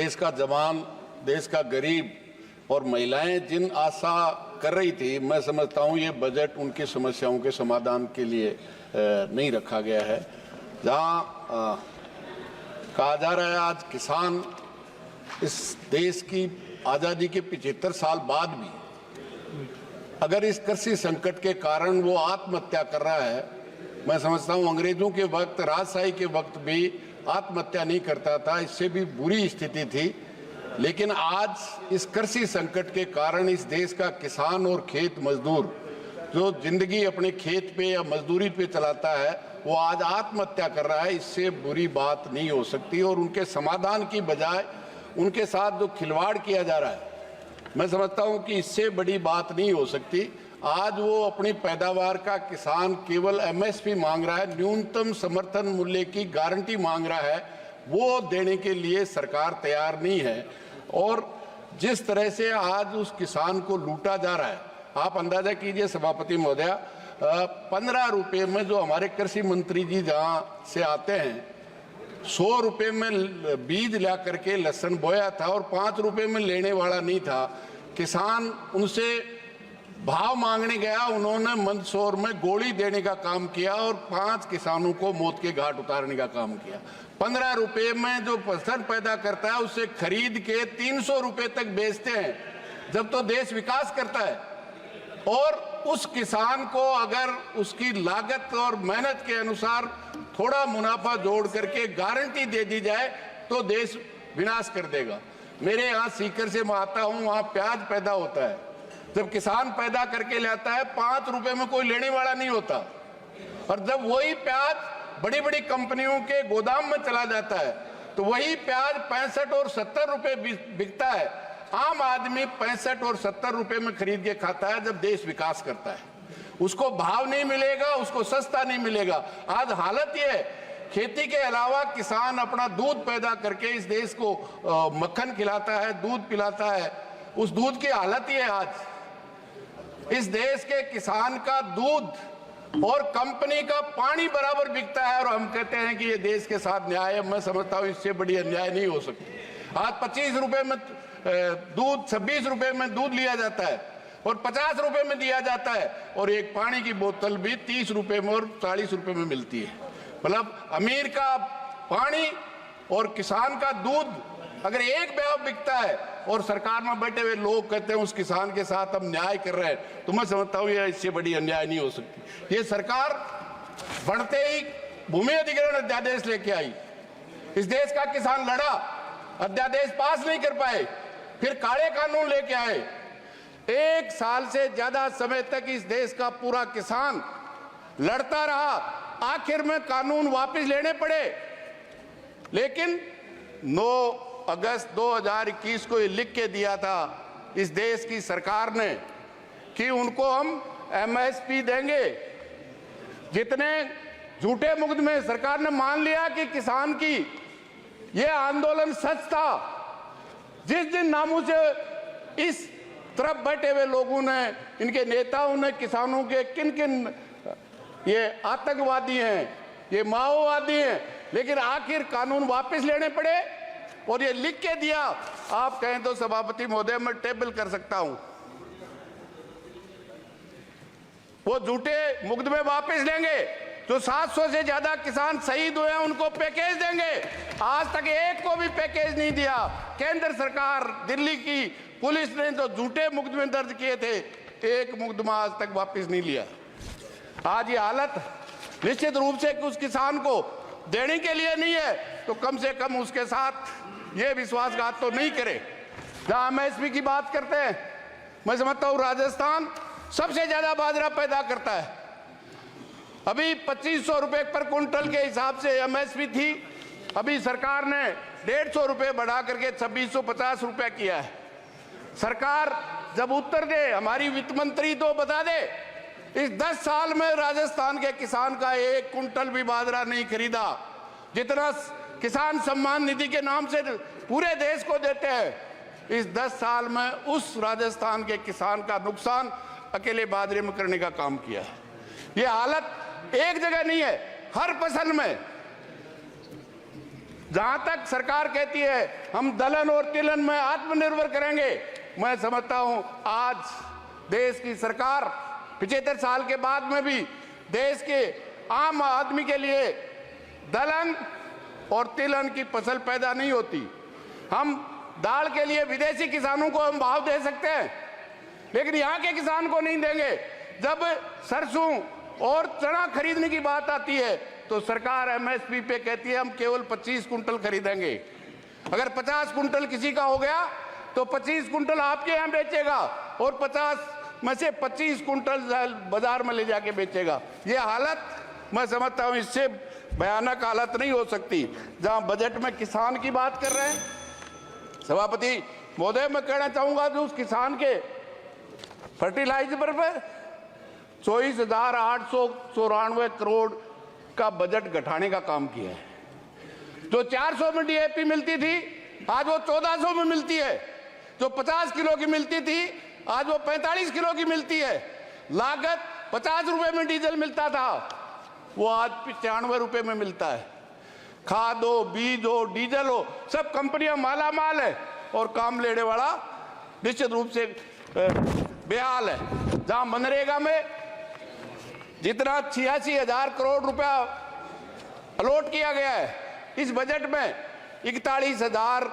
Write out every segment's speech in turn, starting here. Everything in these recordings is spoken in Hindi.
देश का जवान, देश का गरीब और महिलाएं जिन आशा कर रही थी, मैं समझता हूं ये बजट उनकी समस्याओं के समाधान के लिए नहीं रखा गया है। जहां कहा जा रहा है आज किसान इस देश की आज़ादी के 75 साल बाद भी अगर इस कृषि संकट के कारण वो आत्महत्या कर रहा है, मैं समझता हूं अंग्रेजों के वक्त, राजशाही के वक्त भी आत्महत्या नहीं करता था, इससे भी बुरी स्थिति थी। लेकिन आज इस कृषि संकट के कारण इस देश का किसान और खेत मजदूर जो जिंदगी अपने खेत पे या मजदूरी पे चलाता है, वो आज आत्महत्या कर रहा है। इससे बुरी बात नहीं हो सकती और उनके समाधान की बजाय उनके साथ जो खिलवाड़ किया जा रहा है, मैं समझता हूं कि इससे बड़ी बात नहीं हो सकती। आज वो अपनी पैदावार का किसान केवल एमएसपी मांग रहा है, न्यूनतम समर्थन मूल्य की गारंटी मांग रहा है, वो देने के लिए सरकार तैयार नहीं है। और जिस तरह से आज उस किसान को लूटा जा रहा है, आप अंदाजा कीजिए सभापति महोदय, 15 रुपये में जो हमारे कृषि मंत्री जी जहाँ से आते हैं, 100 रुपये में बीज ला करके लहसुन बोया था और 5 रुपये में लेने वाला नहीं था। किसान उनसे भाव मांगने गया, उन्होंने मंदसौर में गोली देने का काम किया और 5 किसानों को मौत के घाट उतारने का काम किया। 15 रुपये में जो फसल पैदा करता है उससे खरीद के 300 रुपये तक बेचते हैं, जब तो देश विकास करता है। और उस किसान को अगर उसकी लागत और मेहनत के अनुसार थोड़ा मुनाफा जोड़ करके गारंटी दे दी जाए तो देश विनाश कर देगा। मेरे यहाँ सीकर से मैं आता हूँ, वहाँ प्याज पैदा होता है, जब किसान पैदा करके लाता है 5 रुपए में कोई लेने वाला नहीं होता, और जब वही प्याज बड़ी बड़ी कंपनियों के गोदाम में चला जाता है तो वही प्याज 65 और 70 रुपए बिकता है। आम आदमी 65 और 70 रुपए में खरीद के खाता है। जब देश विकास करता है उसको भाव नहीं मिलेगा, उसको सस्ता नहीं मिलेगा। आज हालत ये है, खेती के अलावा किसान अपना दूध पैदा करके इस देश को मक्खन खिलाता है, दूध पिलाता है। उस दूध की हालत ये है, आज इस देश के किसान का दूध और कंपनी का पानी बराबर बिकता है और हम कहते हैं कि ये देश के साथ न्याय है। मैं समझता हूं इससे बड़ी अन्याय नहीं हो सकती। आज 25 रुपए में दूध, 26 रुपए में दूध लिया जाता है और 50 रुपए में दिया जाता है, और एक पानी की बोतल भी 30 रुपए में और 40 रुपए में मिलती है। मतलब अमीर का पानी और किसान का दूध अगर एक भाव बिकता है और सरकार में बैठे हुए लोग कहते हैं उस किसान के साथ हम न्याय कर रहे हैं, तो मैं समझता हूँ ये इससे बड़ी अन्याय नहीं हो सकती। ये सरकार बढ़ते ही भूमि अधिग्रहण अध्यादेश लेके आई, इस देश का किसान लड़ा, अध्यादेश पास नहीं कर पाए, फिर काले कानून लेके आए। 1 साल से ज्यादा समय तक इस देश का पूरा किसान लड़ता रहा, आखिर में कानून वापस लेने पड़े। लेकिन 9 अगस्त 2021 को ये लिख के दिया था इस देश की सरकार ने कि उनको हम एमएसपी देंगे। जितने झूठे मुकदमे, सरकार ने मान लिया कि किसान की ये आंदोलन सच था। जिस दिन नामों से इस तरफ बैठे हुए लोगों ने, इनके नेताओं ने किसानों के किन किन ये आतंकवादी हैं, ये माओवादी हैं, लेकिन आखिर कानून वापस लेने पड़े और ये लिख के दिया। आप कहें तो सभापति महोदय मैं टेबल कर सकता हूं, वो झूठे मुकदमे वापस लेंगे। जो 700 से ज्यादा किसान शहीद हुए हैं उनको पैकेज देंगे। आज तक एक को भी पैकेज नहीं दिया। केंद्र सरकार, दिल्ली की पुलिस ने जो झूठे मुकदमे दर्ज किए थे, एक मुकदमा आज तक वापस नहीं लिया। आज ये हालत निश्चित रूप से उस किसान को देने के लिए नहीं है, तो कम से कम उसके साथ ये विश्वासघात तो नहीं करे। जहां एमएसपी की बात करते हैं, मैं समझता हूं राजस्थान सबसे ज्यादा बाजरा पैदा करता है। अभी 2500 रुपए पर क्विंटल के हिसाब से एमएसपी थी, अभी सरकार ने 150 रुपए बढ़ा करके 2650 रुपए किया है। सरकार जब उत्तर दे, हमारी वित्त मंत्री तो बता दे, इस 10 साल में राजस्थान के किसान का 1 कुंटल भी बाजरा नहीं खरीदा। जितना किसान सम्मान निधि के नाम से पूरे देश को देते हैं, इस 10 साल में उस राजस्थान के किसान का नुकसान अकेले बाजरे में करने का काम किया है। ये हालत एक जगह नहीं है, हर फसल में जहां तक सरकार कहती है हम दलहन और तिलहन में आत्मनिर्भर करेंगे, मैं समझता हूं आज देश की सरकार 75 साल के बाद में भी देश के आम आदमी के लिए दलहन और तिलहन की फसल पैदा नहीं होती। हम दाल के लिए विदेशी किसानों को हम भाव दे सकते हैं, लेकिन यहाँ के किसान को नहीं देंगे। जब सरसों और चना खरीदने की बात आती है तो सरकार एमएसपी पे कहती है हम केवल 25 कुंटल खरीदेंगे। अगर 50 कुंटल किसी का हो गया तो 25 कुंटल आपके यहाँ बेचेगा और 50 में से 25 कुंटल बाजार में ले जाके बेचेगा। ये हालत मैं समझता हूँ इससे भयानक हालत नहीं हो सकती। जहाँ बजट में किसान की बात कर रहे हैं, सभापति महोदय मैं कहना चाहूंगा जो उस किसान के फर्टिलाइजर पर 24,894 करोड़ का बजट घटाने का काम किया है। जो 400 में डीएपी मिलती थी आज वो 1400 में मिलती है। जो 50 किलो की मिलती थी आज वो 45 किलो की मिलती है। लागत 50 रुपए में डीजल मिलता था वो आज 95 रुपए में मिलता है। खाद हो, बीज हो, डीजल हो, सब कंपनियां माला माल है और काम लेने वाला निश्चित रूप से बेहाल है। जहां मनरेगा में जितना 86,000 करोड़ रुपया अलॉट किया गया है, इस बजट में 41,000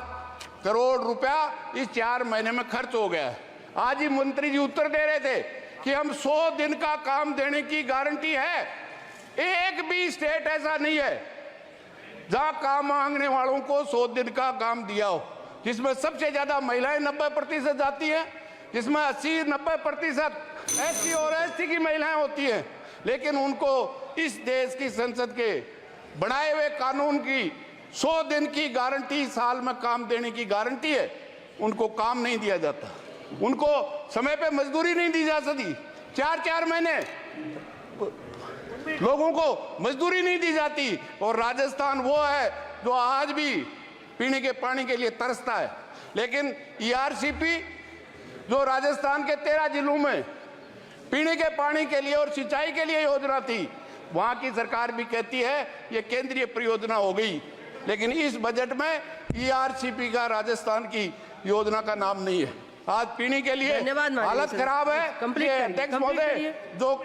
करोड़ रुपया इस 4 महीने में खर्च हो गया है। आज ही मंत्री जी उत्तर दे रहे थे कि हम 100 दिन का काम देने की गारंटी है। एक भी स्टेट ऐसा नहीं है जहां काम मांगने वालों को 100 दिन का काम दिया हो, जिसमें सबसे ज्यादा महिलाएं 90% जाती हैं, जिसमें 80-90% एससी और एसटी की महिलाएं होती हैं। लेकिन उनको इस देश की संसद के बनाए हुए कानून की 100 दिन की गारंटी, साल में काम देने की गारंटी है, उनको काम नहीं दिया जाता। उनको समय पे मजदूरी नहीं दी जा सकती। 4-4 महीने लोगों को मजदूरी नहीं दी जाती। और राजस्थान वो है जो आज भी पीने के पानी के लिए तरसता है। लेकिन ईआरसीपी जो राजस्थान के 13 जिलों में पीने के पानी के लिए और सिंचाई के लिए योजना थी, वहां की सरकार भी कहती है ये केंद्रीय परियोजना हो गई। लेकिन इस बजट में ईआरसीपी का राजस्थान की योजना का नाम नहीं है। आज पीने के लिए हालत खराब है। अध्यक्ष महोदय जो